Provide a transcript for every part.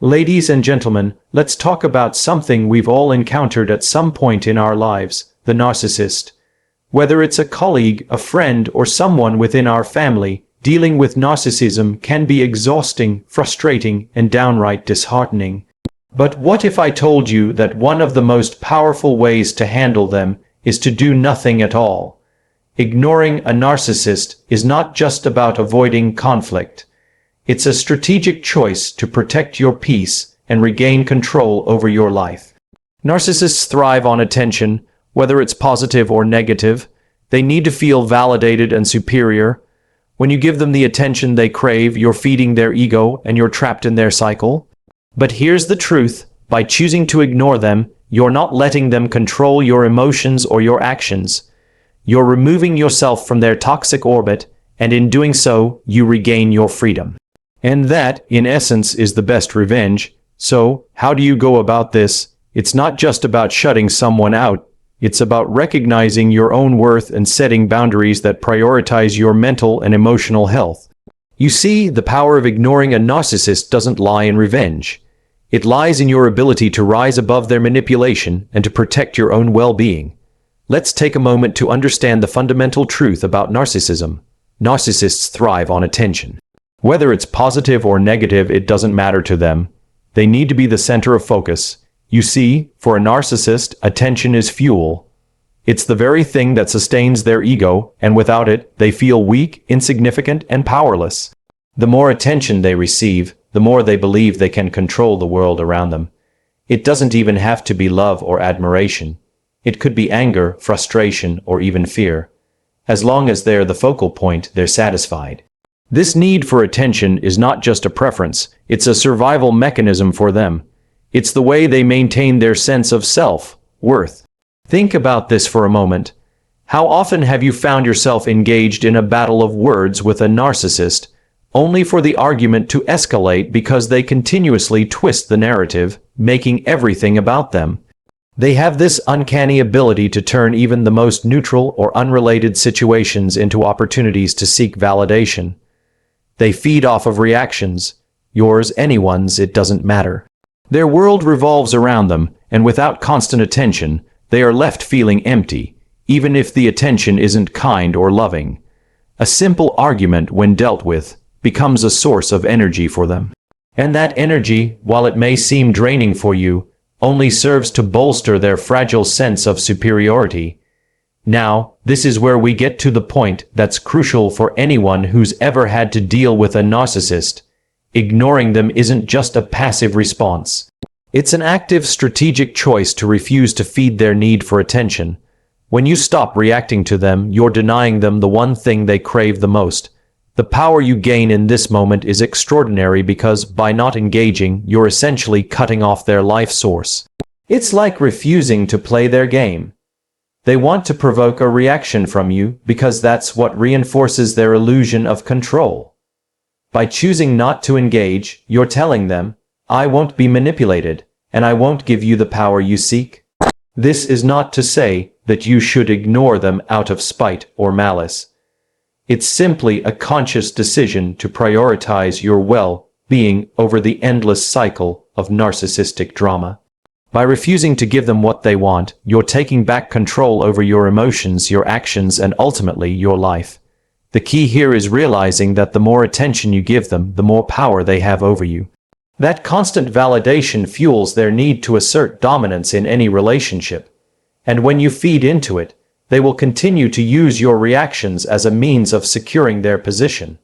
Ladies and gentlemen, let's talk about something we've all encountered at some point in our lives, the narcissist. Whether it's a colleague, a friend, or someone within our family, dealing with narcissism can be exhausting, frustrating, and downright disheartening. But what if I told you that one of the most powerful ways to handle them is to do nothing at all? Ignoring a narcissist is not just about avoiding conflict. It's a strategic choice to protect your peace and regain control over your life. Narcissists thrive on attention, whether it's positive or negative. They need to feel validated and superior. When you give them the attention they crave, you're feeding their ego and you're trapped in their cycle. But here's the truth: by choosing to ignore them, you're not letting them control your emotions or your actions. You're removing yourself from their toxic orbit, and in doing so, you regain your freedom. And that, in essence, is the best revenge. So, how do you go about this? It's not just about shutting someone out. It's about recognizing your own worth and setting boundaries that prioritize your mental and emotional health. You see, the power of ignoring a narcissist doesn't lie in revenge. It lies in your ability to rise above their manipulation and to protect your own well-being. Let's take a moment to understand the fundamental truth about narcissism. Narcissists thrive on attention. Whether it's positive or negative, it doesn't matter to them. They need to be the center of focus. You see, for a narcissist, attention is fuel. It's the very thing that sustains their ego, and without it, they feel weak, insignificant, and powerless. The more attention they receive, the more they believe they can control the world around them. It doesn't even have to be love or admiration. It could be anger, frustration, or even fear. As long as they're the focal point, they're satisfied. This need for attention is not just a preference, it's a survival mechanism for them. It's the way they maintain their sense of self-worth. Think about this for a moment. How often have you found yourself engaged in a battle of words with a narcissist, only for the argument to escalate because they continuously twist the narrative, making everything about them? They have this uncanny ability to turn even the most neutral or unrelated situations into opportunities to seek validation. They feed off of reactions. Yours, anyone's, it doesn't matter. Their world revolves around them, and without constant attention, they are left feeling empty, even if the attention isn't kind or loving. A simple argument, when dealt with, becomes a source of energy for them. And that energy, while it may seem draining for you, only serves to bolster their fragile sense of superiority. Now, this is where we get to the point that's crucial for anyone who's ever had to deal with a narcissist. Ignoring them isn't just a passive response. It's an active, strategic choice to refuse to feed their need for attention. When you stop reacting to them, you're denying them the one thing they crave the most. The power you gain in this moment is extraordinary because, by not engaging, you're essentially cutting off their life source. It's like refusing to play their game. They want to provoke a reaction from you because that's what reinforces their illusion of control. By choosing not to engage, you're telling them, "I won't be manipulated, and I won't give you the power you seek." This is not to say that you should ignore them out of spite or malice. It's simply a conscious decision to prioritize your well-being over the endless cycle of narcissistic drama. By refusing to give them what they want, you're taking back control over your emotions, your actions, and ultimately your life. The key here is realizing that the more attention you give them, the more power they have over you. That constant validation fuels their need to assert dominance in any relationship. And when you feed into it, they will continue to use your reactions as a means of securing their position.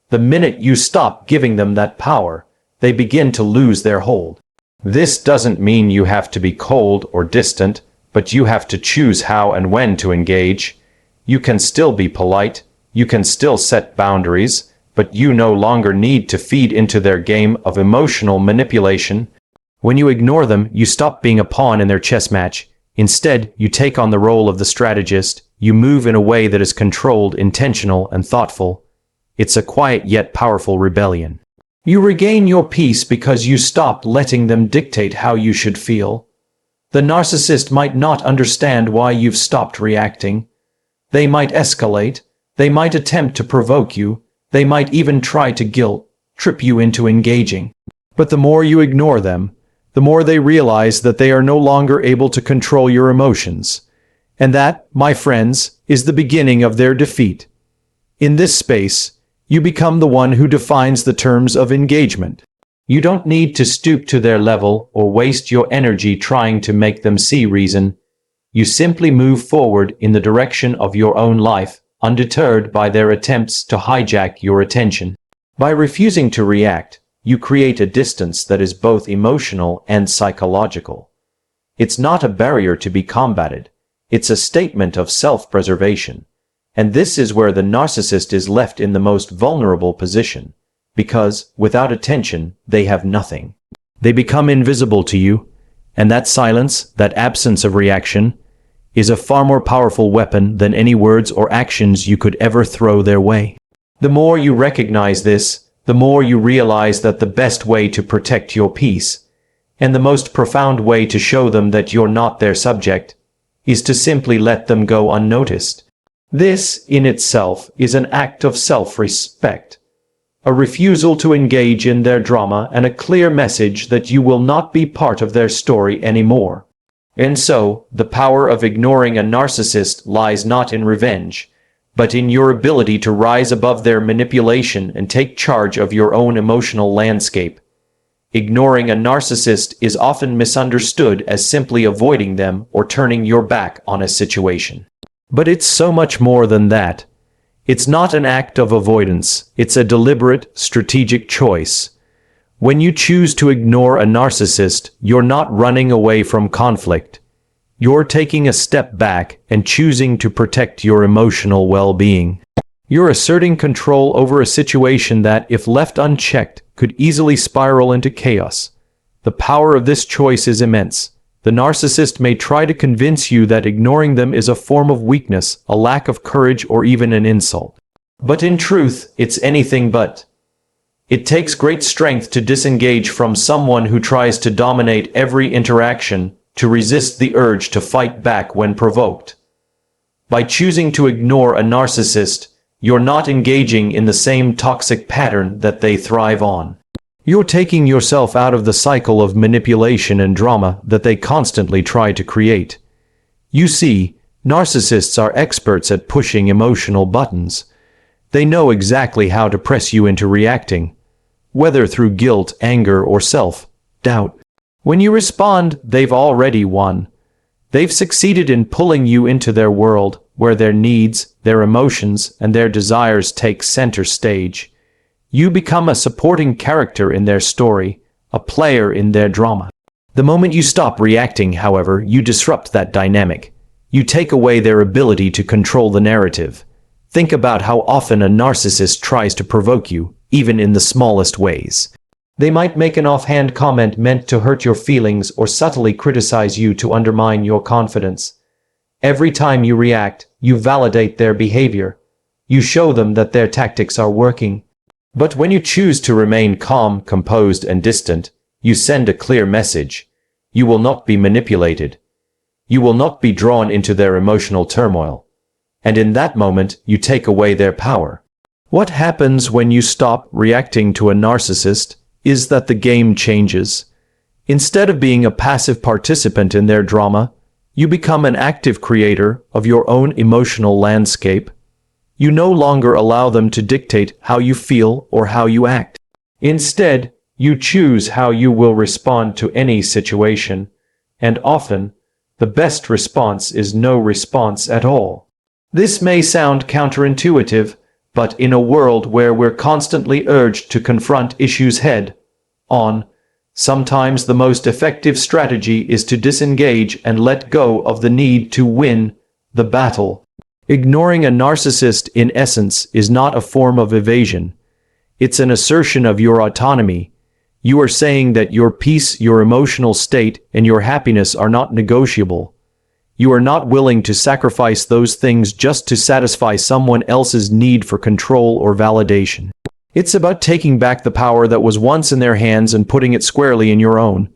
The minute you stop giving them that power, they begin to lose their hold. This doesn't mean you have to be cold or distant, but you have to choose how and when to engage. You can still be polite, you can still set boundaries, but you no longer need to feed into their game of emotional manipulation. When you ignore them, you stop being a pawn in their chess match. Instead, you take on the role of the strategist. You move in a way that is controlled, intentional, and thoughtful. It's a quiet yet powerful rebellion. You regain your peace because you stop letting them dictate how you should feel. The narcissist might not understand why you've stopped reacting. They might escalate. They might attempt to provoke you. They might even try to guilt-trip you into engaging. But the more you ignore them, the more they realize that they are no longer able to control your emotions. And that, my friends, is the beginning of their defeat. In this space, you become the one who defines the terms of engagement. You don't need to stoop to their level or waste your energy trying to make them see reason. You simply move forward in the direction of your own life, undeterred by their attempts to hijack your attention. By refusing to react, you create a distance that is both emotional and psychological. It's not a barrier to be combated. It's a statement of self-preservation. And this is where the narcissist is left in the most vulnerable position, because, without attention, they have nothing. They become invisible to you, and that silence, that absence of reaction, is a far more powerful weapon than any words or actions you could ever throw their way. The more you recognize this, the more you realize that the best way to protect your peace, and the most profound way to show them that you're not their subject, is to simply let them go unnoticed. This, in itself, is an act of self-respect, a refusal to engage in their drama and a clear message that you will not be part of their story anymore. And so, the power of ignoring a narcissist lies not in revenge, but in your ability to rise above their manipulation and take charge of your own emotional landscape. Ignoring a narcissist is often misunderstood as simply avoiding them or turning your back on a situation. But it's so much more than that. It's not an act of avoidance, it's a deliberate, strategic choice. When you choose to ignore a narcissist, you're not running away from conflict. You're taking a step back and choosing to protect your emotional well-being. You're asserting control over a situation that, if left unchecked, could easily spiral into chaos. The power of this choice is immense. The narcissist may try to convince you that ignoring them is a form of weakness, a lack of courage, or even an insult. But in truth, it's anything but. It takes great strength to disengage from someone who tries to dominate every interaction, to resist the urge to fight back when provoked. By choosing to ignore a narcissist, you're not engaging in the same toxic pattern that they thrive on. You're taking yourself out of the cycle of manipulation and drama that they constantly try to create. You see, narcissists are experts at pushing emotional buttons. They know exactly how to press you into reacting, whether through guilt, anger, or self-doubt. When you respond, they've already won. They've succeeded in pulling you into their world, where their needs, their emotions, and their desires take center stage. You become a supporting character in their story, a player in their drama. The moment you stop reacting, however, you disrupt that dynamic. You take away their ability to control the narrative. Think about how often a narcissist tries to provoke you, even in the smallest ways. They might make an offhand comment meant to hurt your feelings or subtly criticize you to undermine your confidence. Every time you react, you validate their behavior. You show them that their tactics are working. But when you choose to remain calm, composed, and distant, you send a clear message. You will not be manipulated. You will not be drawn into their emotional turmoil. And in that moment, you take away their power. What happens when you stop reacting to a narcissist is that the game changes. Instead of being a passive participant in their drama, you become an active creator of your own emotional landscape. You no longer allow them to dictate how you feel or how you act. Instead, you choose how you will respond to any situation, and often, the best response is no response at all. This may sound counterintuitive, but in a world where we're constantly urged to confront issues head-on, sometimes the most effective strategy is to disengage and let go of the need to win the battle. Ignoring a narcissist, in essence, is not a form of evasion. It's an assertion of your autonomy. You are saying that your peace, your emotional state, and your happiness are not negotiable. You are not willing to sacrifice those things just to satisfy someone else's need for control or validation. It's about taking back the power that was once in their hands and putting it squarely in your own.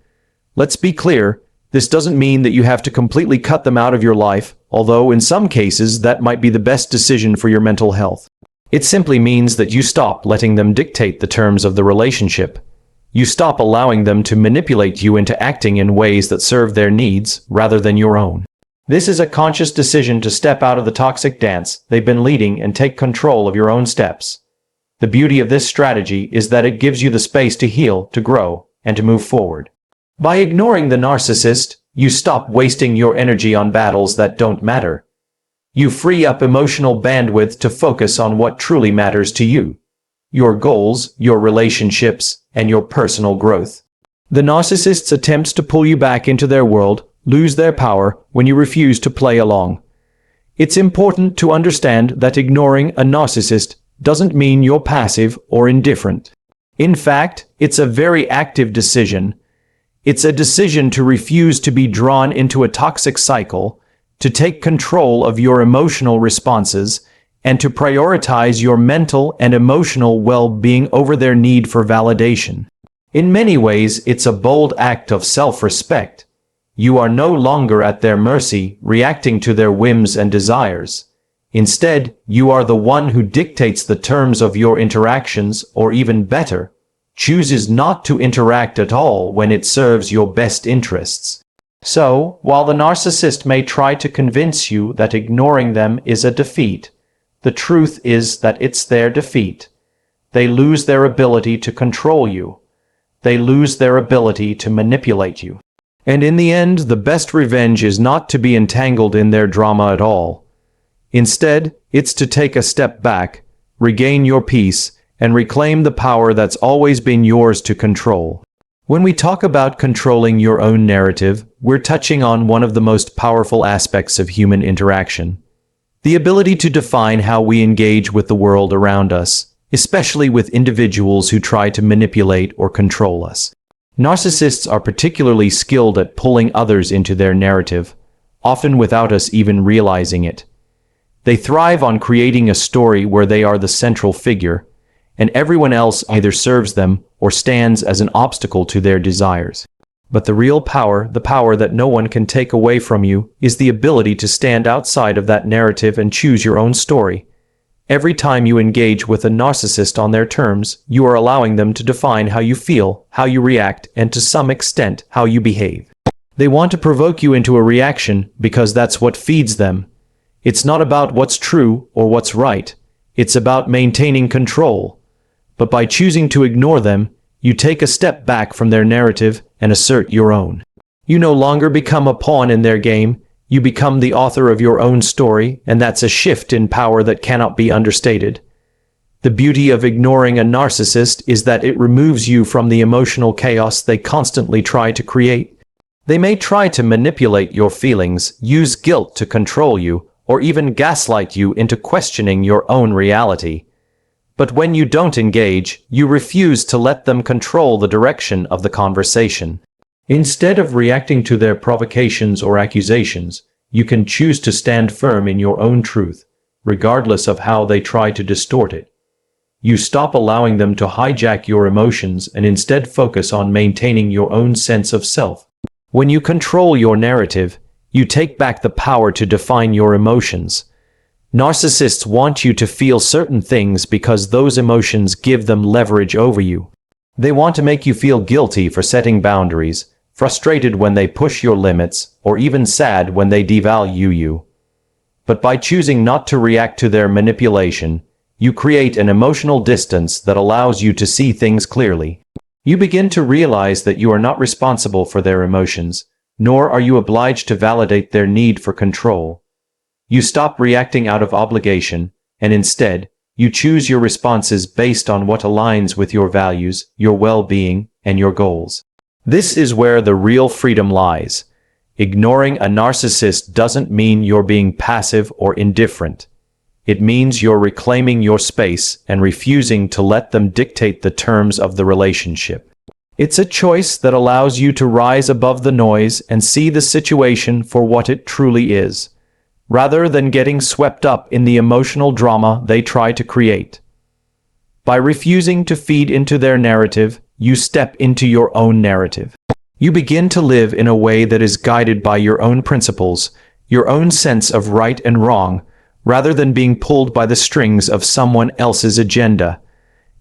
Let's be clear, this doesn't mean that you have to completely cut them out of your life, although in some cases that might be the best decision for your mental health. It simply means that you stop letting them dictate the terms of the relationship. You stop allowing them to manipulate you into acting in ways that serve their needs rather than your own. This is a conscious decision to step out of the toxic dance they've been leading and take control of your own steps. The beauty of this strategy is that it gives you the space to heal, to grow, and to move forward. By ignoring the narcissist, you stop wasting your energy on battles that don't matter. You free up emotional bandwidth to focus on what truly matters to you: your goals, your relationships, and your personal growth. The narcissist's attempts to pull you back into their world lose their power when you refuse to play along. It's important to understand that ignoring a narcissist doesn't mean you're passive or indifferent. In fact, it's a very active decision. It's a decision to refuse to be drawn into a toxic cycle, to take control of your emotional responses, and to prioritize your mental and emotional well-being over their need for validation. In many ways, it's a bold act of self-respect. You are no longer at their mercy, reacting to their whims and desires. Instead, you are the one who dictates the terms of your interactions, or even better, chooses not to interact at all when it serves your best interests. So, while the narcissist may try to convince you that ignoring them is a defeat, the truth is that it's their defeat. They lose their ability to control you. They lose their ability to manipulate you. And in the end, the best revenge is not to be entangled in their drama at all. Instead, it's to take a step back, regain your peace, and reclaim the power that's always been yours to control. When we talk about controlling your own narrative, we're touching on one of the most powerful aspects of human interaction: the ability to define how we engage with the world around us, especially with individuals who try to manipulate or control us. Narcissists are particularly skilled at pulling others into their narrative, often without us even realizing it. They thrive on creating a story where they are the central figure, and everyone else either serves them or stands as an obstacle to their desires. But the real power, the power that no one can take away from you, is the ability to stand outside of that narrative and choose your own story. Every time you engage with a narcissist on their terms, you are allowing them to define how you feel, how you react, and to some extent, how you behave. They want to provoke you into a reaction because that's what feeds them. It's not about what's true or what's right. It's about maintaining control. But by choosing to ignore them, you take a step back from their narrative and assert your own. You no longer become a pawn in their game. You become the author of your own story, and that's a shift in power that cannot be understated. The beauty of ignoring a narcissist is that it removes you from the emotional chaos they constantly try to create. They may try to manipulate your feelings, use guilt to control you, or even gaslight you into questioning your own reality. But when you don't engage, you refuse to let them control the direction of the conversation. Instead of reacting to their provocations or accusations, you can choose to stand firm in your own truth, regardless of how they try to distort it. You stop allowing them to hijack your emotions and instead focus on maintaining your own sense of self. When you control your narrative, you take back the power to define your emotions. Narcissists want you to feel certain things because those emotions give them leverage over you. They want to make you feel guilty for setting boundaries, frustrated when they push your limits, or even sad when they devalue you. But by choosing not to react to their manipulation, you create an emotional distance that allows you to see things clearly. You begin to realize that you are not responsible for their emotions, nor are you obliged to validate their need for control. You stop reacting out of obligation, and instead, you choose your responses based on what aligns with your values, your well-being, and your goals. This is where the real freedom lies. Ignoring a narcissist doesn't mean you're being passive or indifferent. It means you're reclaiming your space and refusing to let them dictate the terms of the relationship. It's a choice that allows you to rise above the noise and see the situation for what it truly is, rather than getting swept up in the emotional drama they try to create. By refusing to feed into their narrative, you step into your own narrative. You begin to live in a way that is guided by your own principles, your own sense of right and wrong, rather than being pulled by the strings of someone else's agenda.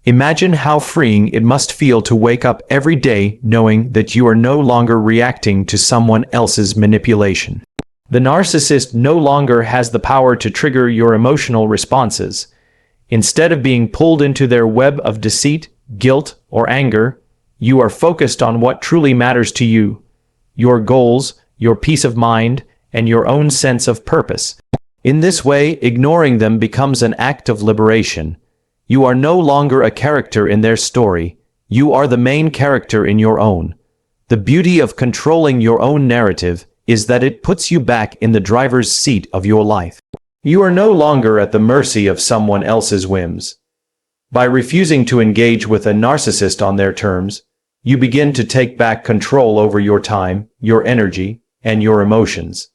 Imagine how freeing it must feel to wake up every day knowing that you are no longer reacting to someone else's manipulation. The narcissist no longer has the power to trigger your emotional responses. Instead of being pulled into their web of deceit, guilt, or anger, you are focused on what truly matters to you: your goals, your peace of mind, and your own sense of purpose. In this way, ignoring them becomes an act of liberation. You are no longer a character in their story. You are the main character in your own. The beauty of controlling your own narrative is that it puts you back in the driver's seat of your life. You are no longer at the mercy of someone else's whims. By refusing to engage with a narcissist on their terms, you begin to take back control over your time, your energy, and your emotions.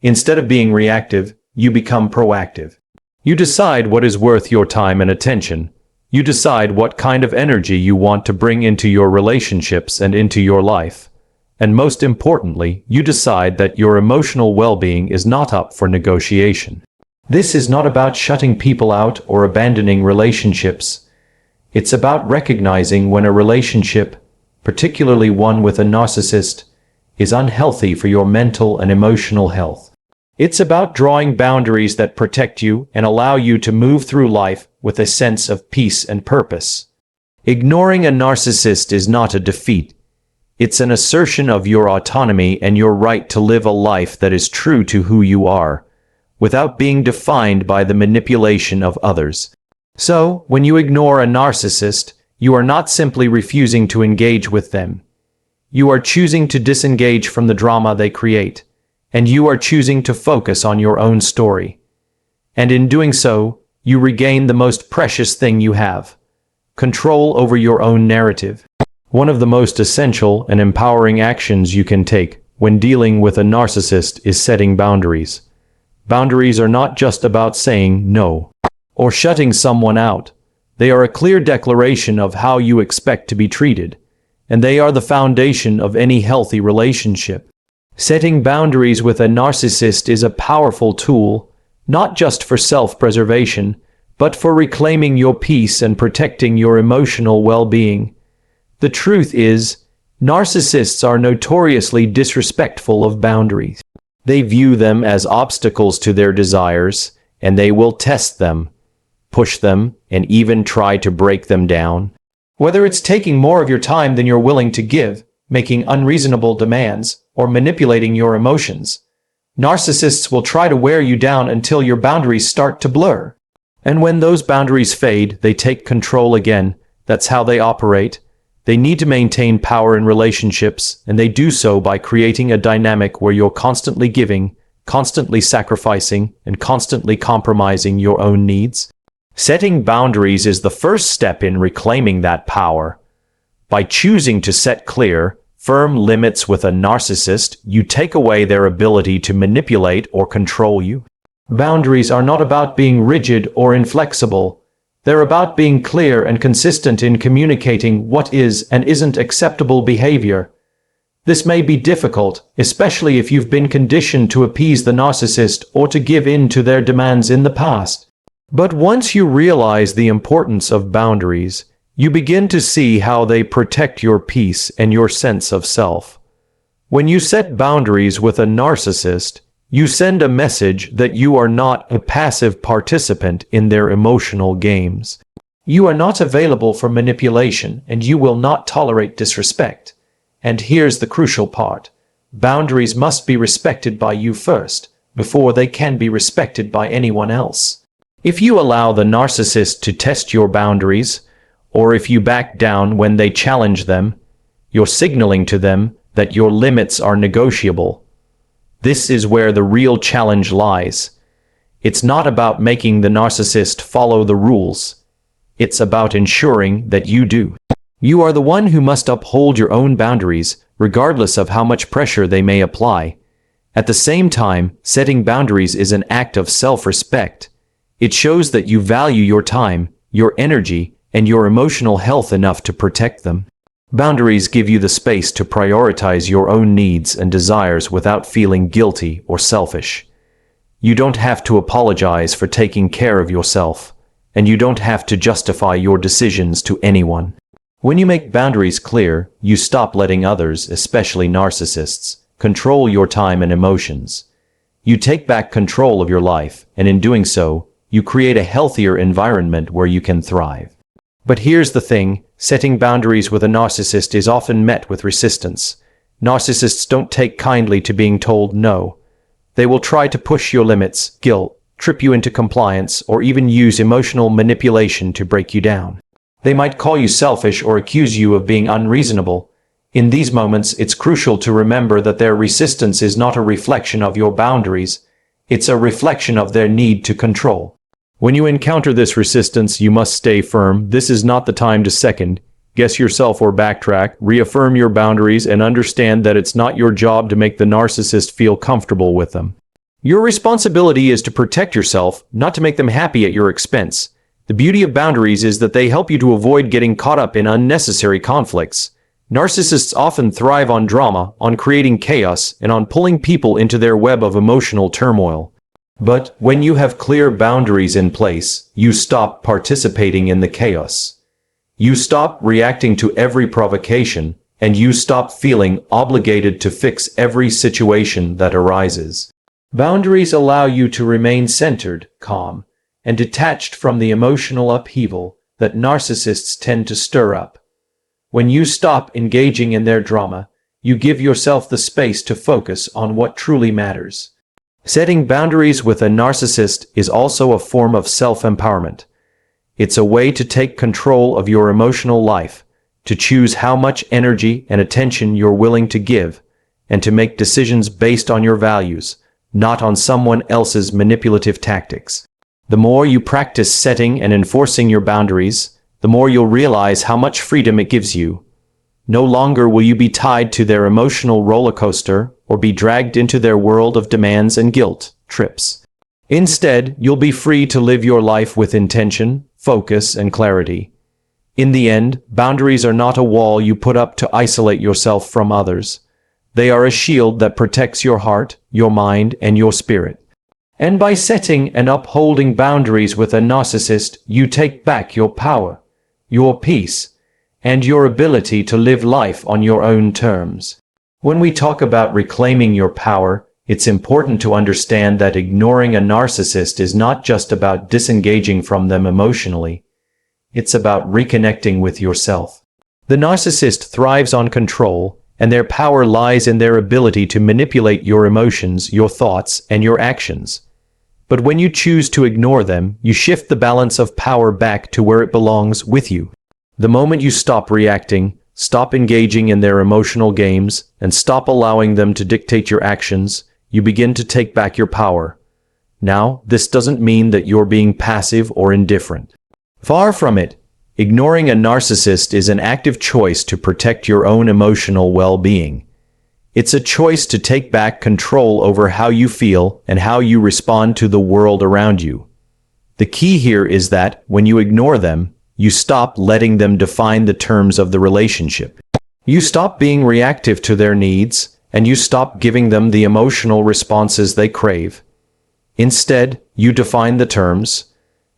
Instead of being reactive, you become proactive. You decide what is worth your time and attention. You decide what kind of energy you want to bring into your relationships and into your life. And most importantly, you decide that your emotional well-being is not up for negotiation. This is not about shutting people out or abandoning relationships. It's about recognizing when a relationship, particularly one with a narcissist, is unhealthy for your mental and emotional health. It's about drawing boundaries that protect you and allow you to move through life with a sense of peace and purpose. Ignoring a narcissist is not a defeat. It's an assertion of your autonomy and your right to live a life that is true to who you are, without being defined by the manipulation of others. So, when you ignore a narcissist, you are not simply refusing to engage with them. You are choosing to disengage from the drama they create, and you are choosing to focus on your own story. And in doing so, you regain the most precious thing you have: control over your own narrative. One of the most essential and empowering actions you can take when dealing with a narcissist is setting boundaries. Boundaries are not just about saying no or shutting someone out. They are a clear declaration of how you expect to be treated, and they are the foundation of any healthy relationship. Setting boundaries with a narcissist is a powerful tool, not just for self-preservation, but for reclaiming your peace and protecting your emotional well-being. The truth is, narcissists are notoriously disrespectful of boundaries. They view them as obstacles to their desires, and they will test them, push them, and even try to break them down. Whether it's taking more of your time than you're willing to give, making unreasonable demands, or manipulating your emotions, narcissists will try to wear you down until your boundaries start to blur. And when those boundaries fade, they take control again. That's how they operate. They need to maintain power in relationships, and they do so by creating a dynamic where you're constantly giving, constantly sacrificing, and constantly compromising your own needs. Setting boundaries is the first step in reclaiming that power. By choosing to set clear, firm limits with a narcissist, you take away their ability to manipulate or control you. Boundaries are not about being rigid or inflexible. They're about being clear and consistent in communicating what is and isn't acceptable behavior. This may be difficult, especially if you've been conditioned to appease the narcissist or to give in to their demands in the past. But once you realize the importance of boundaries, you begin to see how they protect your peace and your sense of self. When you set boundaries with a narcissist, you send a message that you are not a passive participant in their emotional games. You are not available for manipulation, and you will not tolerate disrespect. And here's the crucial part: boundaries must be respected by you first, before they can be respected by anyone else. If you allow the narcissist to test your boundaries, or if you back down when they challenge them, you're signaling to them that your limits are negotiable. This is where the real challenge lies. It's not about making the narcissist follow the rules. It's about ensuring that you do. You are the one who must uphold your own boundaries, regardless of how much pressure they may apply. At the same time, setting boundaries is an act of self-respect. It shows that you value your time, your energy, and your emotional health enough to protect them. Boundaries give you the space to prioritize your own needs and desires without feeling guilty or selfish. You don't have to apologize for taking care of yourself. and you don't have to justify your decisions to anyone. When you make boundaries clear, you stop letting others, especially narcissists, control your time and emotions. You take back control of your life, and in doing so, you create a healthier environment where you can thrive. But here's the thing, setting boundaries with a narcissist is often met with resistance. Narcissists don't take kindly to being told no. They will try to push your limits, guilt, trip you into compliance, or even use emotional manipulation to break you down. They might call you selfish or accuse you of being unreasonable. In these moments, it's crucial to remember that their resistance is not a reflection of your boundaries. It's a reflection of their need to control. When you encounter this resistance, you must stay firm. This is not the time to second guess yourself or backtrack. Reaffirm your boundaries and understand that it's not your job to make the narcissist feel comfortable with them. Your responsibility is to protect yourself, not to make them happy at your expense. The beauty of boundaries is that they help you to avoid getting caught up in unnecessary conflicts. Narcissists often thrive on drama, on creating chaos, and on pulling people into their web of emotional turmoil. But when you have clear boundaries in place, you stop participating in the chaos. You stop reacting to every provocation, and you stop feeling obligated to fix every situation that arises. Boundaries allow you to remain centered, calm, and detached from the emotional upheaval that narcissists tend to stir up. When you stop engaging in their drama, you give yourself the space to focus on what truly matters. Setting boundaries with a narcissist is also a form of self-empowerment. It's a way to take control of your emotional life, to choose how much energy and attention you're willing to give, and to make decisions based on your values, not on someone else's manipulative tactics. The more you practice setting and enforcing your boundaries, the more you'll realize how much freedom it gives you. No longer will you be tied to their emotional roller coaster or be dragged into their world of demands and guilt trips. Instead, you'll be free to live your life with intention, focus, and clarity. In the end, boundaries are not a wall you put up to isolate yourself from others. They are a shield that protects your heart, your mind, and your spirit. And by setting and upholding boundaries with a narcissist, you take back your power, your peace, and your ability to live life on your own terms. When we talk about reclaiming your power, it's important to understand that ignoring a narcissist is not just about disengaging from them emotionally. It's about reconnecting with yourself. The narcissist thrives on control, and their power lies in their ability to manipulate your emotions, your thoughts, and your actions. But when you choose to ignore them, you shift the balance of power back to where it belongs, with you. The moment you stop reacting, stop engaging in their emotional games, and stop allowing them to dictate your actions, you begin to take back your power. Now, this doesn't mean that you're being passive or indifferent. Far from it. Ignoring a narcissist is an active choice to protect your own emotional well-being. It's a choice to take back control over how you feel and how you respond to the world around you. The key here is that, when you ignore them, you stop letting them define the terms of the relationship. You stop being reactive to their needs, and you stop giving them the emotional responses they crave. Instead, you define the terms.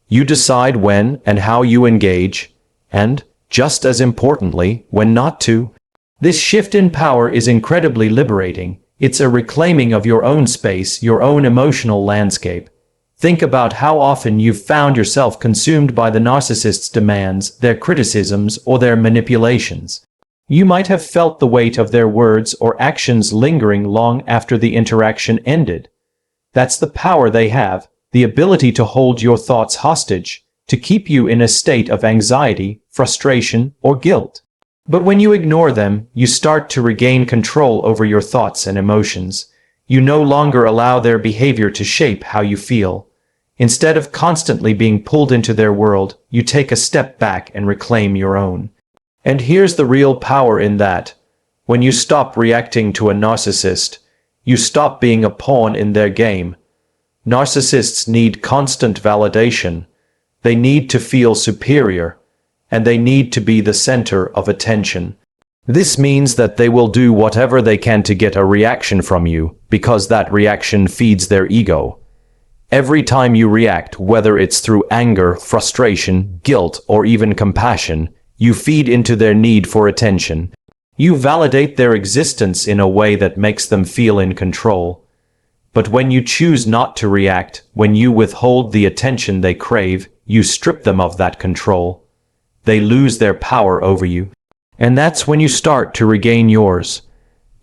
You decide when and how you engage, and, just as importantly, when not to. This shift in power is incredibly liberating. It's a reclaiming of your own space, your own emotional landscape. Think about how often you've found yourself consumed by the narcissist's demands, their criticisms, or their manipulations. You might have felt the weight of their words or actions lingering long after the interaction ended. That's the power they have, the ability to hold your thoughts hostage, to keep you in a state of anxiety, frustration, or guilt. But when you ignore them, you start to regain control over your thoughts and emotions. You no longer allow their behavior to shape how you feel. Instead of constantly being pulled into their world, you take a step back and reclaim your own. And here's the real power in that. When you stop reacting to a narcissist, you stop being a pawn in their game. Narcissists need constant validation. They need to feel superior, and they need to be the center of attention. This means that they will do whatever they can to get a reaction from you, because that reaction feeds their ego. Every time you react, whether it's through anger, frustration, guilt, or even compassion, you feed into their need for attention. You validate their existence in a way that makes them feel in control. But when you choose not to react, when you withhold the attention they crave, you strip them of that control. They lose their power over you. And that's when you start to regain yours.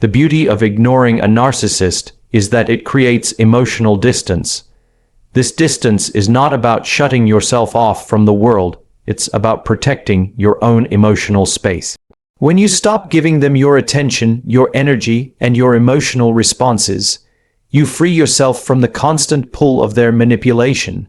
The beauty of ignoring a narcissist is that it creates emotional distance. This distance is not about shutting yourself off from the world, it's about protecting your own emotional space. When you stop giving them your attention, your energy, and your emotional responses, you free yourself from the constant pull of their manipulation.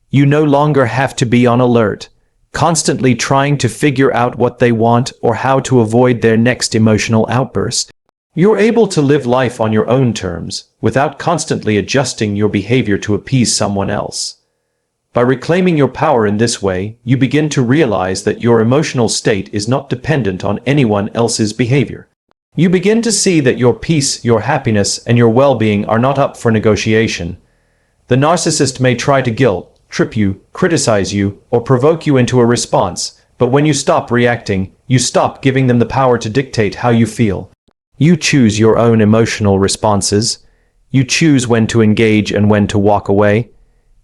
You no longer have to be on alert, constantly trying to figure out what they want or how to avoid their next emotional outburst. You're able to live life on your own terms, without constantly adjusting your behavior to appease someone else. By reclaiming your power in this way, you begin to realize that your emotional state is not dependent on anyone else's behavior. You begin to see that your peace, your happiness, and your well-being are not up for negotiation. The narcissist may try to guilt, trip you, criticize you, or provoke you into a response, but when you stop reacting, you stop giving them the power to dictate how you feel. You choose your own emotional responses. You choose when to engage and when to walk away.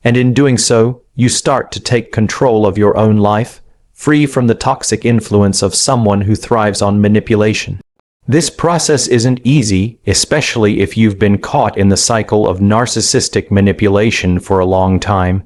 And in doing so, you start to take control of your own life, free from the toxic influence of someone who thrives on manipulation. This process isn't easy, especially if you've been caught in the cycle of narcissistic manipulation for a long time.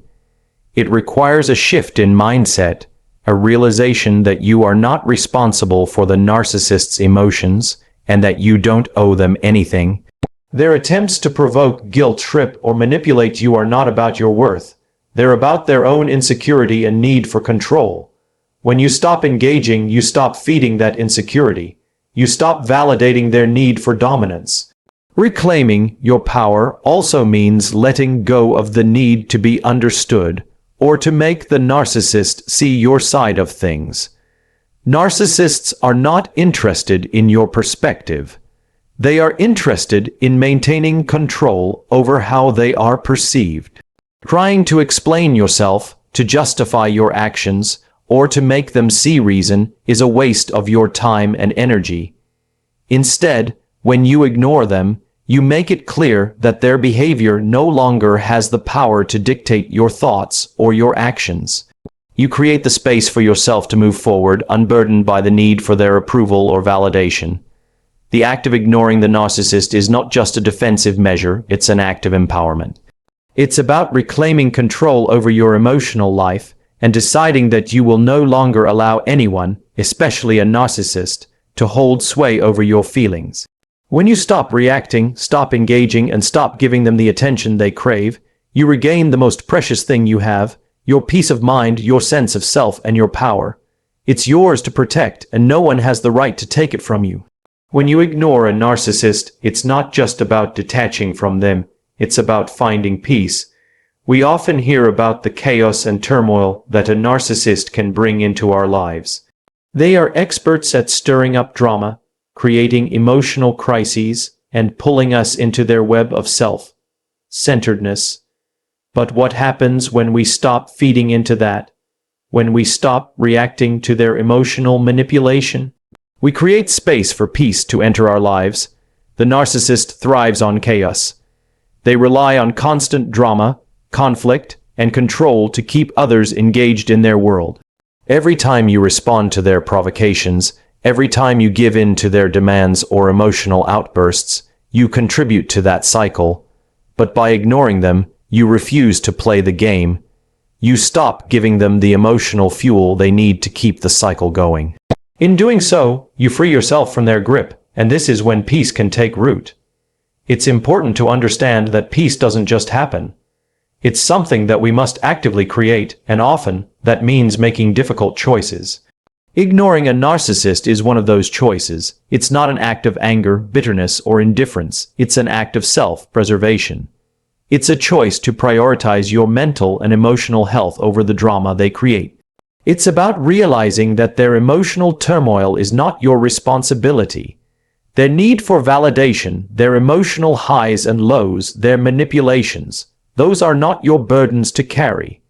It requires a shift in mindset, a realization that you are not responsible for the narcissist's emotions, and that you don't owe them anything. Their attempts to provoke, guilt trip, or manipulate you are not about your worth. They're about their own insecurity and need for control. When you stop engaging, you stop feeding that insecurity. You stop validating their need for dominance. Reclaiming your power also means letting go of the need to be understood or to make the narcissist see your side of things. Narcissists are not interested in your perspective. They are interested in maintaining control over how they are perceived. Trying to explain yourself, to justify your actions, or to make them see reason is a waste of your time and energy. Instead, when you ignore them, you make it clear that their behavior no longer has the power to dictate your thoughts or your actions. You create the space for yourself to move forward, unburdened by the need for their approval or validation. The act of ignoring the narcissist is not just a defensive measure, it's an act of empowerment. It's about reclaiming control over your emotional life and deciding that you will no longer allow anyone, especially a narcissist, to hold sway over your feelings. When you stop reacting, stop engaging, and stop giving them the attention they crave, you regain the most precious thing you have, your peace of mind, your sense of self, and your power. It's yours to protect, and no one has the right to take it from you. When you ignore a narcissist, it's not just about detaching from them, it's about finding peace. We often hear about the chaos and turmoil that a narcissist can bring into our lives. They are experts at stirring up drama, creating emotional crises, and pulling us into their web of self-centeredness. But what happens when we stop feeding into that? When we stop reacting to their emotional manipulation? We create space for peace to enter our lives. The narcissist thrives on chaos. They rely on constant drama, conflict, and control to keep others engaged in their world. Every time you respond to their provocations, every time you give in to their demands or emotional outbursts, you contribute to that cycle. But by ignoring them, you refuse to play the game. You stop giving them the emotional fuel they need to keep the cycle going. In doing so, you free yourself from their grip, and this is when peace can take root. It's important to understand that peace doesn't just happen. It's something that we must actively create, and often, that means making difficult choices. Ignoring a narcissist is one of those choices. It's not an act of anger, bitterness, or indifference. It's an act of self-preservation. It's a choice to prioritize your mental and emotional health over the drama they create. It's about realizing that their emotional turmoil is not your responsibility. Their need for validation, their emotional highs and lows, their manipulations, Those are not your burdens to carry.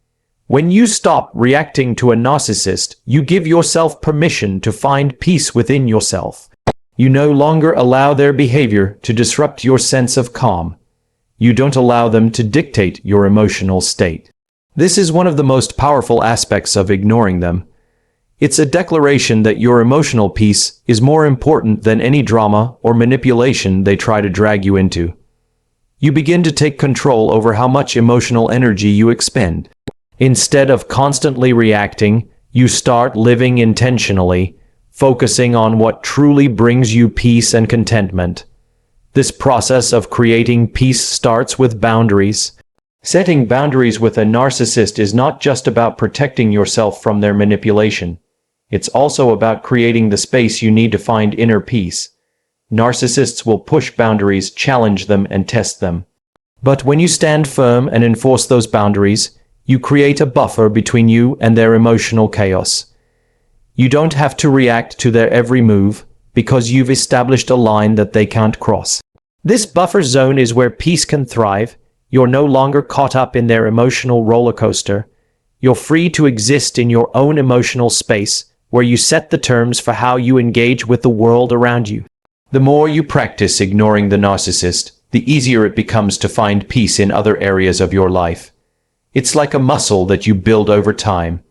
When you stop reacting to a narcissist, you give yourself permission to find peace within yourself. You no longer allow their behavior to disrupt your sense of calm. You don't allow them to dictate your emotional state. This is one of the most powerful aspects of ignoring them. It's a declaration that your emotional peace is more important than any drama or manipulation they try to drag you into. You begin to take control over how much emotional energy you expend. Instead of constantly reacting, you start living intentionally, focusing on what truly brings you peace and contentment. This process of creating peace starts with boundaries. Setting boundaries with a narcissist is not just about protecting yourself from their manipulation. It's also about creating the space you need to find inner peace. Narcissists will push boundaries, challenge them, and test them. But when you stand firm and enforce those boundaries, you create a buffer between you and their emotional chaos. You don't have to react to their every move because you've established a line that they can't cross. This buffer zone is where peace can thrive. You're no longer caught up in their emotional roller coaster. You're free to exist in your own emotional space, where you set the terms for how you engage with the world around you. The more you practice ignoring the narcissist, the easier it becomes to find peace in other areas of your life. It's like a muscle that you build over time.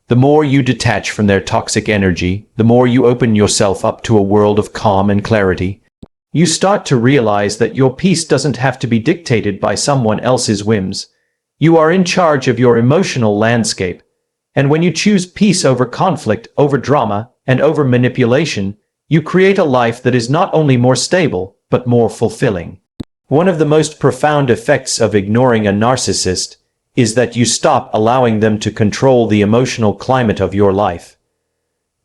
The more you detach from their toxic energy, the more you open yourself up to a world of calm and clarity. You start to realize that your peace doesn't have to be dictated by someone else's whims. You are in charge of your emotional landscape. And when you choose peace over conflict, over drama, and over manipulation, you create a life that is not only more stable, but more fulfilling. One of the most profound effects of ignoring a narcissist is that you stop allowing them to control the emotional climate of your life.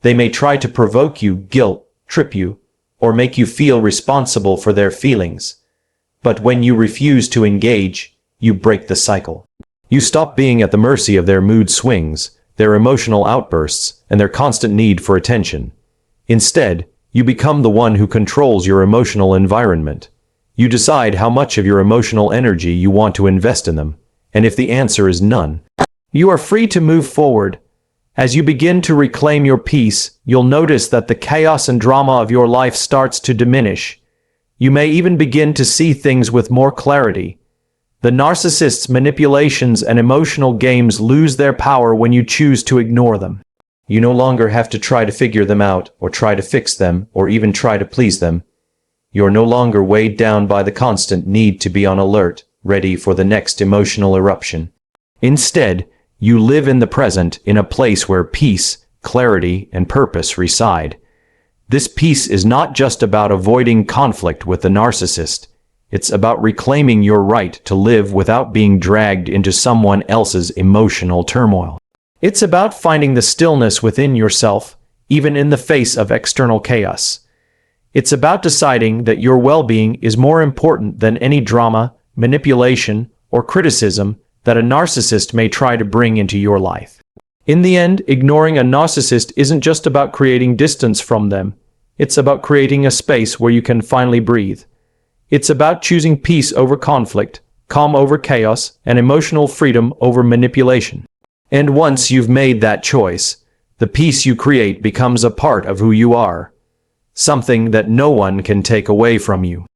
They may try to provoke you, guilt, trip you, or make you feel responsible for their feelings. But when you refuse to engage, you break the cycle. You stop being at the mercy of their mood swings, their emotional outbursts, and their constant need for attention. Instead, you become the one who controls your emotional environment. You decide how much of your emotional energy you want to invest in them. And if the answer is none, you are free to move forward. As you begin to reclaim your peace, you'll notice that the chaos and drama of your life starts to diminish. You may even begin to see things with more clarity. The narcissist's manipulations and emotional games lose their power when you choose to ignore them. You no longer have to try to figure them out, or try to fix them, or even try to please them. You're no longer weighed down by the constant need to be on alert, ready for the next emotional eruption. Instead, you live in the present, in a place where peace, clarity, and purpose reside. This peace is not just about avoiding conflict with the narcissist. It's about reclaiming your right to live without being dragged into someone else's emotional turmoil. It's about finding the stillness within yourself, even in the face of external chaos. It's about deciding that your well-being is more important than any drama, manipulation, or criticism that a narcissist may try to bring into your life. In the end, ignoring a narcissist isn't just about creating distance from them. It's about creating a space where you can finally breathe. It's about choosing peace over conflict, calm over chaos, and emotional freedom over manipulation. And once you've made that choice, the peace you create becomes a part of who you are, something that no one can take away from you.